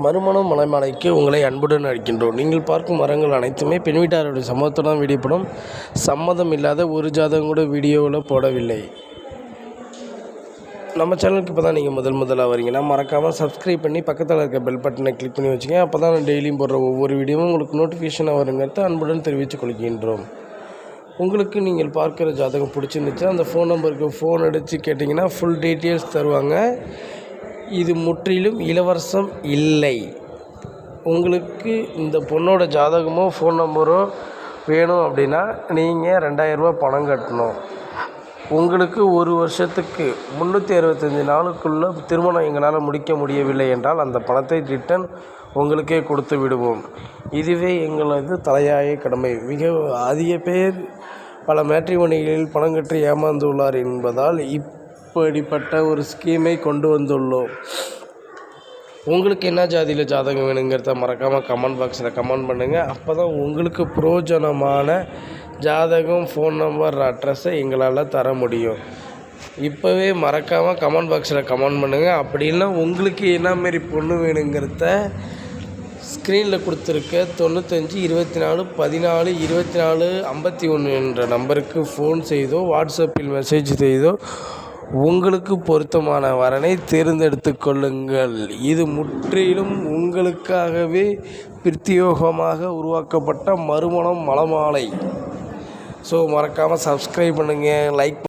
மறுமணம் மலைமாலைக்கு உங்களை அன்புடன் அழைக்கின்றோம். நீங்கள் பார்க்கும் மரங்கள் அனைத்துமே பெண் வீட்டாருடைய சம்மதத்துடன் வீடியோப்படும். சம்மதம் இல்லாத ஒரு ஜாதகம் கூட வீடியோவில் போடவில்லை. நம்ம சேனலுக்கு இப்போ தான் நீங்கள் முதலாக வரீங்கன்னா மறக்காமல் சப்ஸ்கிரைப் பண்ணி பக்கத்தில் இருக்க பெல் பட்டனை கிளிக் பண்ணி வச்சுங்க. அப்போ தான் நான் டெய்லியும் போடுற ஒவ்வொரு வீடியோவும் உங்களுக்கு நோட்டிஃபிகேஷனாக வருங்கிறத அன்புடன் தெரிவித்துக் கொள்கின்றோம். உங்களுக்கு நீங்கள் பார்க்குற ஜாதகம் பிடிச்சிருந்துச்சுன்னா அந்த ஃபோன் நம்பருக்கு ஃபோன் அடித்து கேட்டிங்கன்னா ஃபுல் டீட்டெயில்ஸ் தருவாங்க. இது முற்றிலும் இலவசம் இல்லை. உங்களுக்கு இந்த பொண்ணோட ஜாதகமோ ஃபோன் நம்பரோ வேணும் அப்படின்னா நீங்கள் 2000 பணம் கட்டணும். உங்களுக்கு ஒரு வருஷத்துக்கு 365 நாளுக்குள்ளே திருமணம் எங்களால் முடிக்க முடியவில்லை என்றால் அந்த பணத்தை ரிட்டன் உங்களுக்கே கொடுத்து விடுவோம். இதுவே எங்களது தலையாய கடமை. மிக அதிக பேர் பல மேட்ரிமோனிகளில் பணம் கட்டி ஏமாந்துள்ளார் என்பதால் இப்படிப்பட்ட ஒரு ஸ்கீமை கொண்டு வந்துள்ளோம். உங்களுக்கு என்ன ஜாதியில் ஜாதகம் வேணுங்கிறத மறக்காமல் கமெண்ட் பாக்ஸில் கமெண்ட் பண்ணுங்கள். அப்போ தான் உங்களுக்கு பிரயோஜனமான ஜாதகம், ஃபோன் நம்பர், அட்ரஸை எங்களால் தர முடியும். இப்போவே மறக்காமல் கமெண்ட் பாக்ஸில் கமெண்ட் பண்ணுங்கள். அப்படி இல்லை உங்களுக்கு என்ன மாரி பொண்ணு வேணுங்கிறத ஸ்க்ரீனில் கொடுத்துருக்க 95 24 14 24 51 என்ற நம்பருக்கு ஃபோன் செய்தோ வாட்ஸ்அப்பில் மெசேஜ் செய்தோ உங்களுக்கு பொருத்தமான வரனை தேர்ந்தெடுத்து கொள்ளுங்கள். இது முற்றிலும் உங்களுக்காகவே பிரத்யேகமாக உருவாக்கப்பட்ட மறுமணம் மலமாலை. ஸோ மறக்காமல் சப்ஸ்கிரைப் பண்ணுங்கள், லைக்